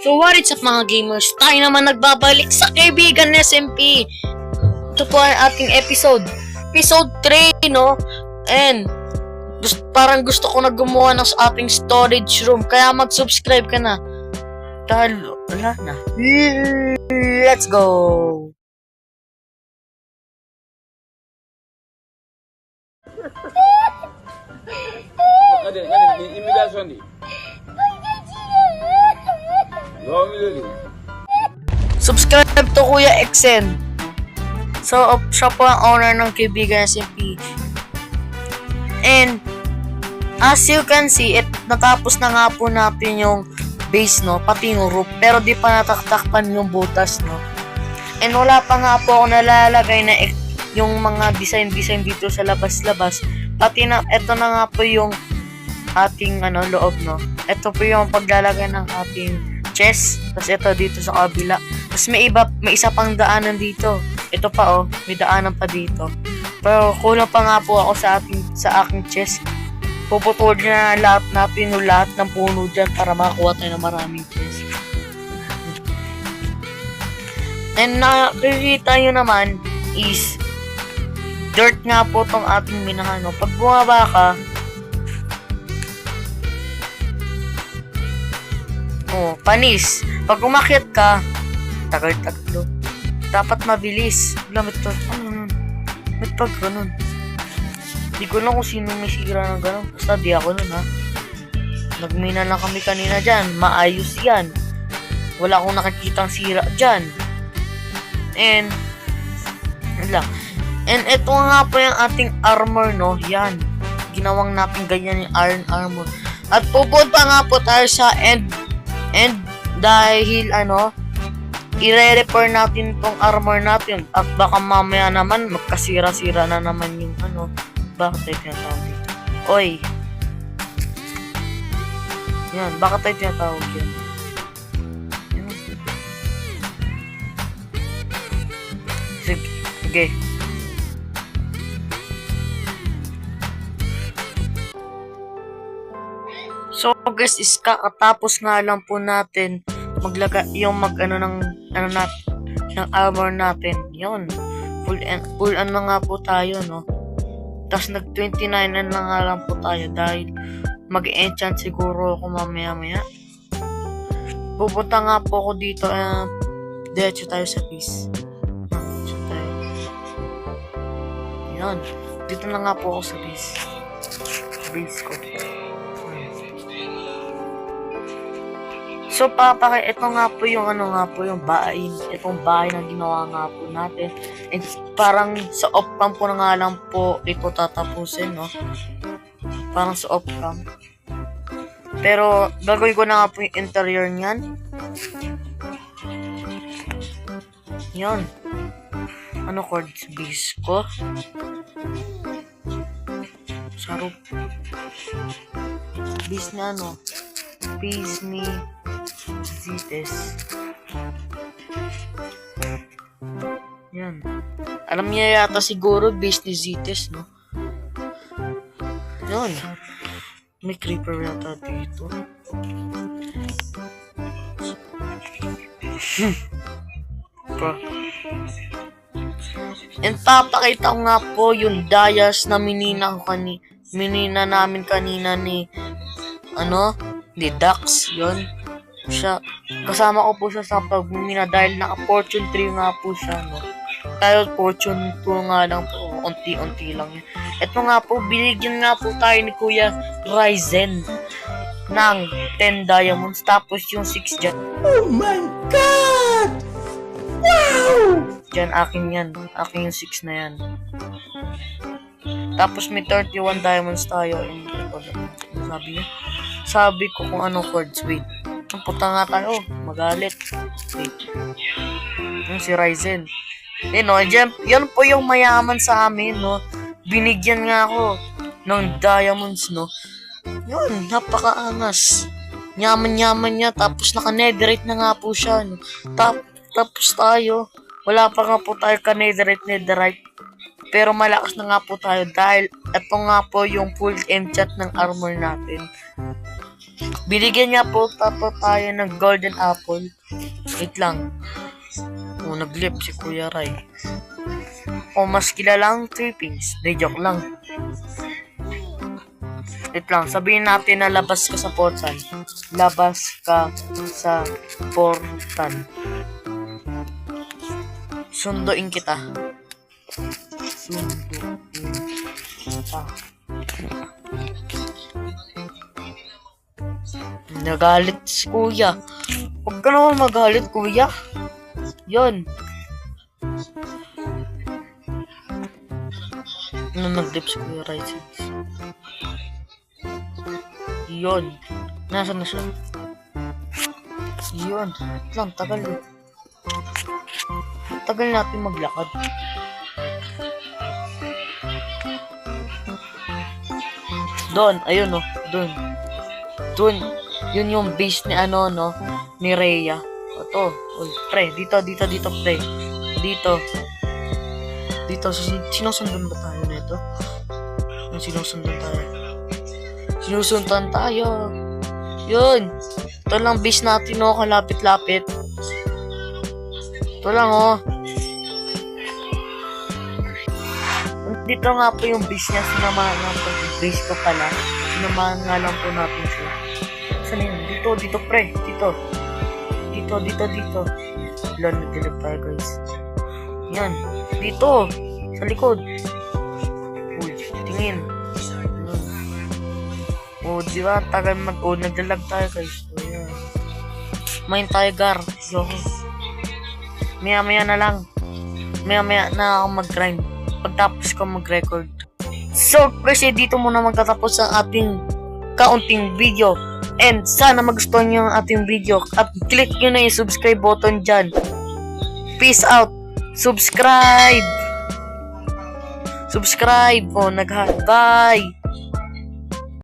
So what is up mga gamers? Tayo naman nagbabalik sa kaibigan SMP. Ito po ang ating episode 3, no? And parang gusto ko na gumawa ng ating storage room. Kaya mag-subscribe ka na. Dahil wala na. Let's go! imitasyon di. Subscribe to Kuya Exen. So, siya po ang owner ng kaibigan SMP. And, as you can see, natapos na nga po natin yung base, no? Pati yung roof. Pero di pa nataktakpan yung butas, no? And wala pa nga po ako nalalagay na yung mga design dito sa labas-labas. Pati na, eto na nga po yung ating loob, no? Ito po yung paglalagay ng ating chest. Tapos ito dito sa kabila. Tapos may isa pang daanan dito. Ito pa, oh. May daanan pa dito. Pero kulang pa nga po ako sa aking chest. Puputulin na lahat natin yung lahat ng puno dyan para makakuha tayo ng maraming chest. And nakikita nyo naman is dirt nga po tong ating minahan. No? Pag bumaba ka, panis. Pag umakyat ka, tagal-taglo. Dapat mabilis. Lamit to. Ba't pag ganun? Di ko lang kung sino may sira ng ganun. Basta di ako nun, ha. Nagmina lang kami kanina dyan. Maayos yan. Wala akong nakikitang sira dyan. And, wala. And ito nga po yung ating armor, no. Yan. Ginawang natin ganyan yung iron armor. At pupunta nga po tayo sa end dahil i-repair natin tong armor natin at baka mamaya naman magkasira-sira na naman yung bakit tayo tinatawag dito? Oy! Yan, bakit tayo tinatawag yan? Sige. So guys, kakatapos nga lang po natin maglagay yung ng armor natin. Yun. Full nga po tayo, no. Tapos nag 29 na nga lang po tayo dahil mag-enchant siguro ako mamaya. Pupunta nga po ako dito. Diretso tayo sa base. Diretso tayo. Yun. Dito na nga po ako sa base. Base ko. So, ito nga po yung yung bahay. Itong bahay na ginawa nga po natin. And parang sa off-cam po na nga lang po ito tatapusin, no? Parang sa off-cam. Pero, gagawin ko na nga po yung interior niyan. Yan. Chords base ko? Sa roof. Base na base ni Zites. Yan. Alam niya yata siguro base ni Zites, no? Yan. May creeper yata dito. And papakita ko nga po yung dayas na minina namin kanina ni Dax. Yun. Siya, kasama ko po siya sa pagmimina dahil naka-fortune 3 nga po siya, no? Tayo fortune 2 nga lang po, unti-unti lang yun. Ito nga po, binigyan nga po tayo ni Kuya Ryzen ng 10 diamonds, tapos yung 6 dyan. Oh my God! Wow! Dyan, akin yan. Akin yung 6 na yan. Tapos may 31 diamonds tayo. Sabi niya. Sabi ko kung anong chords. Wait. Puta nga tayo. Magalit. Wait. Yung si Ryzen. Yan po yung mayaman sa amin, no. Binigyan nga ako ng diamonds, no. Yun, napakaangas. Yaman-yaman niya. Tapos naka-netherite na nga po siya, no. Tapos tayo. Wala pa nga po tayo ka-netherite. Pero malakas na nga po tayo dahil ito nga po yung full enchant ng armor natin. Binigyan niya po tayo ng golden apple. Wait lang. Naglip si Kuya Ray. Mas kilalang trippings. Di, joke lang. Wait lang, sabihin natin na labas ka sa portal. Labas ka sa portal. Sunduin kita. Sunduin kita. Nagalit si Kuya. Huwag ka naman magalit, Kuya. Yun. Nag-dip si Kuya Rising. Yun. Nasaan na siya? Yun. Lang, tagal eh. Tagal natin maglakad. Doon, ayun oh. Doon. Doon. Yun yung base ni ano, no? Ni Rhea. Ito. Uy, pre. Dito, pre. Dito. Sinusundan ba tayo nito? Sinusundan tayo. Yun. Ito lang base natin, no? Kalapit-lapit. Ito lang, oh. Dito nga po yung base niya. Sinamahan lang po. Base ko pala. Sinamahan nga lang po natin siya. Saan yun? Dito, pre. Dito. Wala, nagdilip tayo, guys. Yan. Dito. Sa likod. Uy, tingin. Di ba? Tagal nagdalag tayo, guys. Ayan. Main tayo, Gar. Yoko. Maya-maya na lang. Maya-maya na ako mag-grind. Pagtapos ko mag-record. So, kasi dito muna magtatapos ang ating kaunting video. And sana magustuhan nyo ang ating video. At click nyo na yung subscribe button dyan. Peace out. Subscribe. Oh, bye.